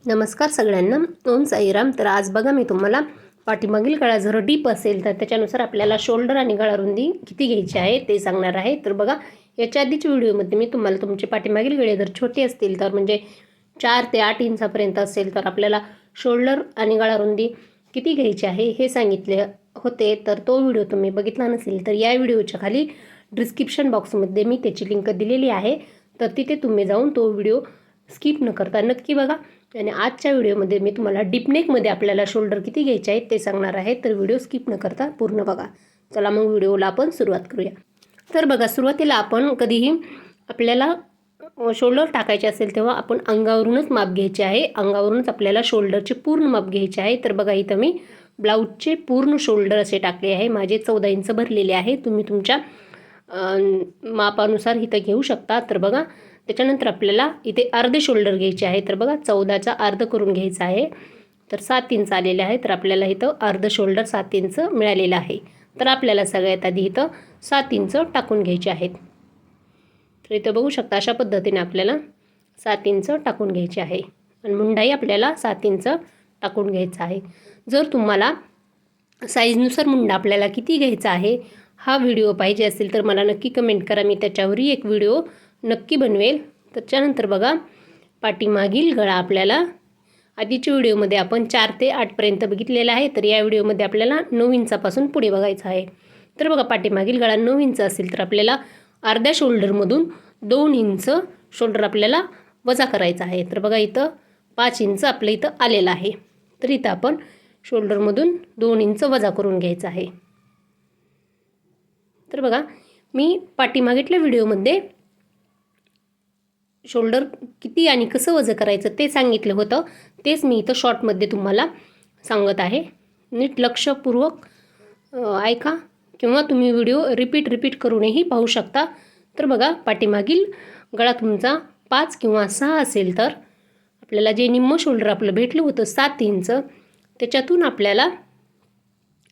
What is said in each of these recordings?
नमस्कार सगळ्यांना. ओम साईराम. तर आज बघा मी तुम्हाला पाठीमागील गळा जर डीप असेल तर त्याच्यानुसार आपल्याला शोल्डर आणि गळा रुंदी किती घ्यायची आहे ते सांगणार आहे. तर बघा याच्या आधीच्या व्हिडिओमध्ये मी तुम्हाला तुमचे पाठीमागील गळे जर छोटे असतील तर म्हणजे 4 ते 8 इंचापर्यंत असेल तर आपल्याला शोल्डर आणि गळा रुंदी किती घ्यायची आहे हे सांगितले होते. तर तो व्हिडिओ तुम्ही बघितला नसेल तर या व्हिडिओच्या खाली डिस्क्रिप्शन बॉक्समध्ये मी त्याची लिंक दिलेली आहे. तर तिथे तुम्ही जाऊन तो व्हिडिओ स्किप न करता नक्की बघा. आणि आजच्या व्हिडिओमध्ये मी तुम्हाला डीपनेकमध्ये आपल्याला शोल्डर किती घ्यायचे आहेत ते सांगणार आहे. तर व्हिडिओ स्किप न करता पूर्ण बघा. चला मग व्हिडिओला आपण सुरुवात करूया. तर बघा सुरुवातीला आपण कधीही आपल्याला शोल्डर टाकायचे असेल तेव्हा आपण अंगावरूनच माप घ्यायचे आहे. अंगावरूनच आपल्याला शोल्डरचे पूर्ण माप घ्यायचे आहे. तर बघा इथं मी ब्लाऊजचे पूर्ण शोल्डर असे टाकले आहे. माझे 14 इंच भरलेले आहे. तुम्ही तुमच्या मापानुसार इथं घेऊ शकता. तर बघा त्याच्यानंतर आपल्याला इथे अर्धे शोल्डर घ्यायचे आहे. तर बघा 14चा अर्ध करून घ्यायचा आहे. तर 7 इंच आलेले आहे. तर आपल्याला इथं अर्ध शोल्डर 7 इंच मिळालेलं आहे. तर आपल्याला सगळ्यात आधी इथं 7 इंच टाकून घ्यायचे आहेत. तर इथं बघू शकता अशा पद्धतीने आपल्याला 7 इंच टाकून घ्यायचे आहे. आणि मुंडाई आपल्याला 7 इंच टाकून घ्यायचा आहे. जर तुम्हाला साईजनुसार मुंडा आपल्याला किती घ्यायचा आहे हा व्हिडिओ पाहिजे असेल तर मला नक्की कमेंट करा. मी त्याच्यावरही एक व्हिडिओ नक्की बनवेल. त्याच्यानंतर बघा पाठीमागील गळा आपल्याला आधीच्या व्हिडिओमध्ये आपण 4 ते 8पर्यंत बघितलेला आहे. तर या व्हिडिओमध्ये आपल्याला 9 इंचापासून पुढे बघायचं आहे. तर बघा पाठीमागील गळा 9 इंच असेल तर आपल्याला अर्ध्या शोल्डरमधून 2 इंच शोल्डर आपल्याला वजा करायचा आहे. तर बघा इथं 5 इंच आपलं इथं आलेलं आहे. तर इथं आपण शोल्डरमधून 2 इंच वजा करून घ्यायचं आहे. तर बघा मी पाठीमागीतल्या व्हिडिओमध्ये शोल्डर किती आणि कसं वजन करायचं ते सांगितलं होतं. तेच मी इथं शॉर्टमध्ये तुम्हाला सांगत आहे. नीट लक्षपूर्वक ऐका किंवा तुम्ही व्हिडिओ रिपीट करूनही पाहू शकता. तर बघा पाठीमागील गळा तुमचा 5 किंवा 6 असेल तर आपल्याला जे निम्मं शोल्डर आपलं भेटलं होतं 7 इंच त्याच्यातून आपल्याला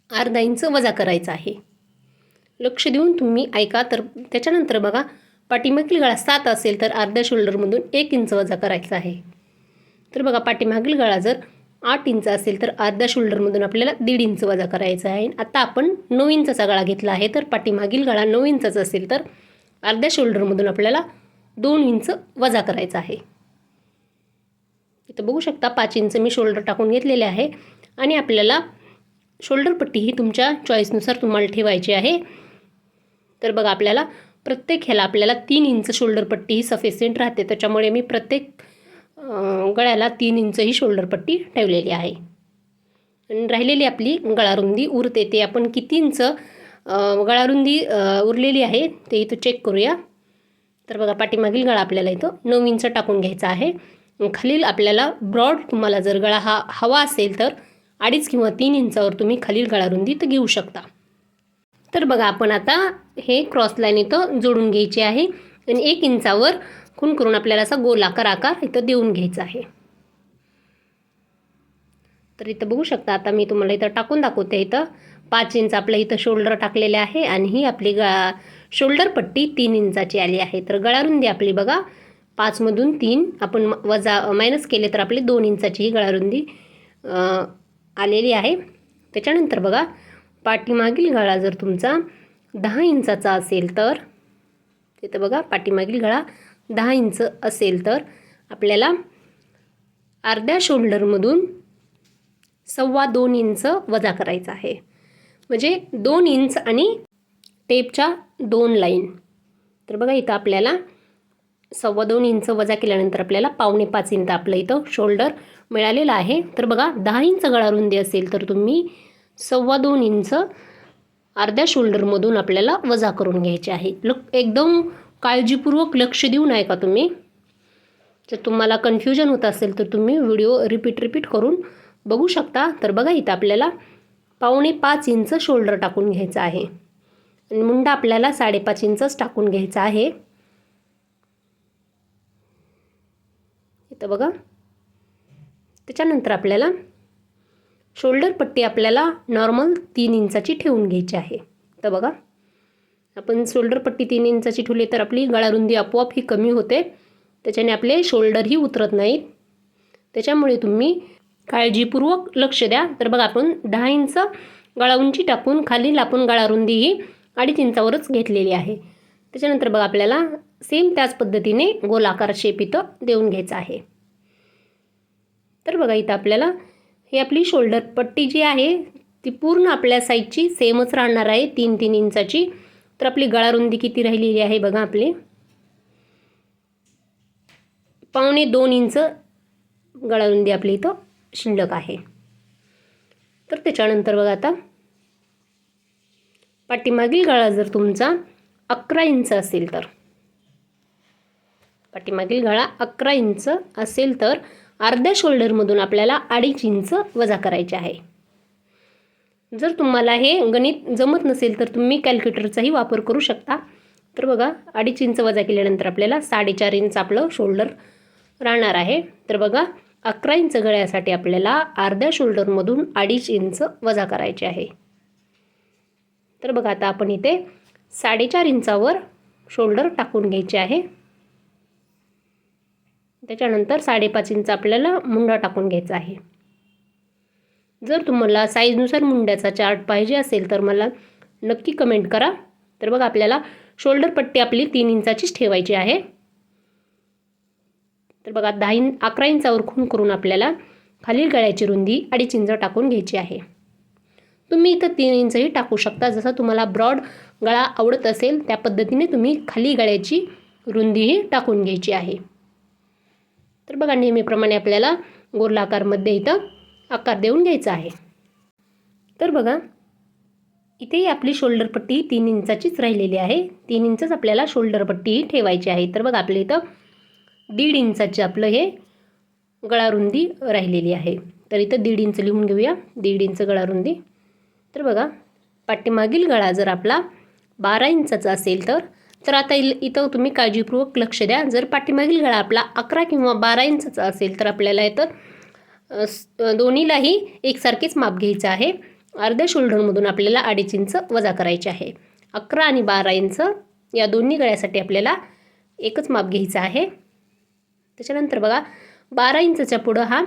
अर्धा इंच वजा करायचा आहे. लक्ष देऊन तुम्ही ऐका. तर त्याच्यानंतर बघा पाठीमागील गळा 7 असेल तर अर्ध्या शोल्डरमधून 1 इंच वजा करायचा आहे. तर बघा पाठीमागील गळा जर 8 इंच असेल तर अर्ध्या शोल्डरमधून आपल्याला 1.5 इंच वजा करायचा आहे. आता आपण 9 इंचाचा गळा घेतला आहे. तर पाठीमागील गळा 9 इंचाचा असेल तर अर्ध्या शोल्डरमधून आपल्याला 2 इंच वजा करायचा आहे. इथं बघू शकता 5 इंच मी शोल्डर टाकून घेतलेले आहे. आणि आपल्याला शोल्डर पट्टी ही तुमच्या चॉईसनुसार तुम्हाला ठेवायची आहे. तर बघा आपल्याला प्रत्येक ह्याला आपल्याला 3 इंच शोल्डर पट्टी ही सफिशियंट राहते. त्याच्यामुळे मी प्रत्येक गळ्याला 3 इंच ही शोल्डर पट्टी ठेवलेली आहे. आणि राहिलेली आपली गळारुंदी उरते ते आपण किती इंच गळारुंदी उरलेली आहे ते इथं चेक करूया. तर बघा पाठीमागील गळा आपल्याला इथं 9 इंच टाकून घ्यायचा आहे. खालील आपल्याला ब्रॉड तुम्हाला जर गळा हवा असेल तर 2.5 किंवा 3 इंचावर तुम्ही खालील गळारुंदी तर घेऊ शकता. तर बघा आपण आता हे क्रॉस लाईन इथं जोडून घ्यायची आहे. आणि 1 इंचावर खूण करून आपल्याला असा गोलाकार आकार इथं देऊन घ्यायचा आहे. तर इथं बघू शकता आता मी तुम्हाला इथं टाकून दाखवते. इथं 5 इंच आपलं इथं शोल्डर टाकलेले आहे आणि ही आपली शोल्डर पट्टी 3 इंचाची आली आहे. तर गळारुंदी आपली बघा 5मधून 3 आपण मायनस केले तर आपली 2 इंचाची ही गळारुंदी आलेली आहे. त्याच्यानंतर बघा पाठीमागील गळा जर तुमचा 10 इंचाचा असेल तर तिथं बघा पाठीमागील गळा 10 इंच असेल तर आपल्याला अर्ध्या शोल्डरमधून 2.25 इंच वजा करायचा आहे. म्हणजे 2 इंच आणि टेपच्या 2 लाईन. तर बघा इथं आपल्याला 2.25 इंच वजा केल्यानंतर आपल्याला 4.25 इंच आपलं इथं शोल्डर मिळालेलं आहे. तर बघा 10 इंच गळारुंदी असेल तर तुम्ही 2.25 इंच अर्ध्या शोल्डरमधून आपल्याला वजा करून घ्यायचे आहे. एकदम काळजीपूर्वक लक्ष देऊन ऐका तुम्ही. जर तुम्हाला कन्फ्युजन होत असेल तर तुम्ही व्हिडिओ रिपीट करून बघू शकता. तर बघा इथं आपल्याला 4.25 इंच शोल्डर टाकून घ्यायचं आहे. आणि मुंडा आपल्याला 5.5 इंचच टाकून घ्यायचा आहे. इथं बघा त्याच्यानंतर आपल्याला शोल्डर पट्टी आपल्याला नॉर्मल 3 इंचाची ठेवून घ्यायची आहे. तर बघा आपण शोल्डर पट्टी 3 इंचाची ठेवली तर आपली गळारुंदी आपोआप ही कमी होते. त्याच्याने आपले शोल्डरही उतरत नाहीत. त्याच्यामुळे तुम्ही काळजीपूर्वक लक्ष द्या. तर बघा आपण 10 इंच गळा उंची टाकून खालील आपण गळा रुंदी ही 2.5 इंचावरच घेतलेली आहे. त्याच्यानंतर बघा आपल्याला सेम त्याच पद्धतीने गोलाकार शेप इथं देऊन घ्यायचा आहे. तर बघा इथं आपल्याला ही आपली शोल्डर पट्टी जी आहे ती पूर्ण आपल्या साईजची सेमच राहणार आहे, 3-3 इंचाची. तर आपली गळा रुंदी किती राहिलेली आहे बघा, आपली 1.25 इंच गळा रुंदी आपली इथं शिल्लक आहे. तर त्याच्यानंतर बघा आता पाठीमागील गळा जर तुमचा 11 इंच असेल तर, पाठीमागील गळा 11 इंच असेल तर अर्ध्या शोल्डरमधून आपल्याला 2.5 इंच वजा करायचे आहे. जर तुम्हाला हे गणित जमत नसेल तर तुम्ही कॅल्क्युलेटरचाही वापर करू शकता. तर बघा 2.5 इंच वजा केल्यानंतर आपल्याला 4.5 इंच आपलं शोल्डर राहणार आहे. तर बघा 11 इंच गळ्यासाठी आपल्याला अर्ध्या शोल्डरमधून 2.5 इंच वजा करायचे आहे. तर बघा आता आपण इथे 4.5 इंचावर शोल्डर टाकून घ्यायचे आहे. त्याच्यानंतर 5.5 इंच आपल्याला मुंडा टाकून घ्यायचा आहे. जर तुम्हाला साईजनुसार मुंड्याचा चार्ट पाहिजे असेल तर मला नक्की कमेंट करा. तर बघा आपल्याला शोल्डर पट्टी आपली 3 इंचाचीच ठेवायची आहे. तर बघा 11 इंचावर खूण करून आपल्याला खालील गळ्याची रुंदी 2.5 इंच टाकून घ्यायची आहे. तुम्ही इथं 3 इंचही टाकू शकता. जसा तुम्हाला ब्रॉड गळा आवडत असेल त्या पद्धतीने तुम्ही खाली गळ्याची रुंदीही टाकून घ्यायची आहे. तर बघा नेहमीप्रमाणे आपल्याला गोलाकारमध्ये इथं आकार देऊन घ्यायचा आहे. तर बघा इथे आपली शोल्डर पट्टी 3 इंचाचीच राहिलेली आहे. 3 इंचच आपल्याला शोल्डर पट्टी ठेवायची आहे. तर बघा आपल्या इथं 1.5 इंचाची आपलं हे गळा रुंदी राहिलेली आहे. तर इथं 1.5 इंच लिहून घेऊया, 1.5 इंच गळा रुंदी. तर बघा पाठीमागील गळा जर आपला 12 इंचाचा असेल तर आता इथं तुम्ही काळजीपूर्वक लक्ष द्या. जर पाठीमागील गळा आपला 11 किंवा 12 इंचाचा असेल तर आपल्याला इथं दोन्हीलाही एकसारखेच माप घ्यायचं आहे. अर्ध्या शोल्डरमधून आपल्याला 2.5 इंच वजा करायचे आहे. 11 आणि 12 इंच या दोन्ही गळ्यासाठी आपल्याला एकच माप घ्यायचं आहे. त्याच्यानंतर बघा 12 इंचच्या पुढं हा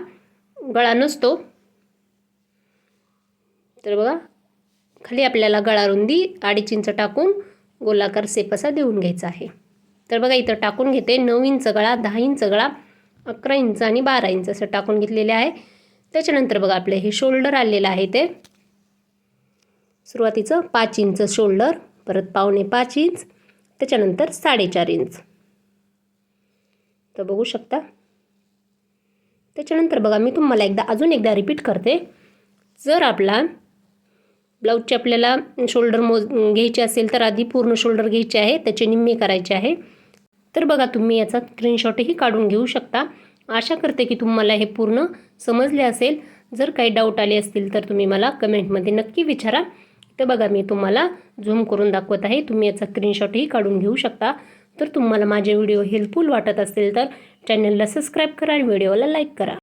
गळा नसतो. तर बघा खाली आपल्याला गळा रुंदी 2.5 इंच टाकून गोलाकार शेप असा देऊन घ्यायचा आहे. तर बघा इथं टाकून घेते 9 इंच गळा, 10 इंच गळा, 11 इंच आणि 12 इंच असं टाकून घेतलेले आहे. त्याच्यानंतर बघा आपले हे शोल्डर आलेलं आहे ते सुरुवातीचं 5 इंच शोल्डर, परत 5.25 इंच, त्याच्यानंतर 4.5 इंच. तर बघू शकता. त्याच्यानंतर बघा मी तुम्हाला अजून एकदा रिपीट करते. जर आपला ब्लाऊजचे आपल्याला शोल्डर घ्यायचे असेल तर आधी पूर्ण शोल्डर घ्यायचे आहे, त्याचे निम्मे करायचे आहे. तर बघा तुम्ही याचा स्क्रीनशॉटही काढून घेऊ शकता. आशा करते की तुम्हाला हे पूर्ण समजले असेल. जर काही डाऊट आले असतील तर तुम्ही मला कमेंटमध्ये नक्की विचारा. तर बघा मी तुम्हाला झूम करून दाखवत आहे, तुम्ही याचा स्क्रीनशॉटही काढून घेऊ शकता. तर तुम्हाला माझे व्हिडिओ हेल्पफुल वाटत असेल तर चॅनलला सबस्क्राईब करा आणि व्हिडिओला लाईक करा.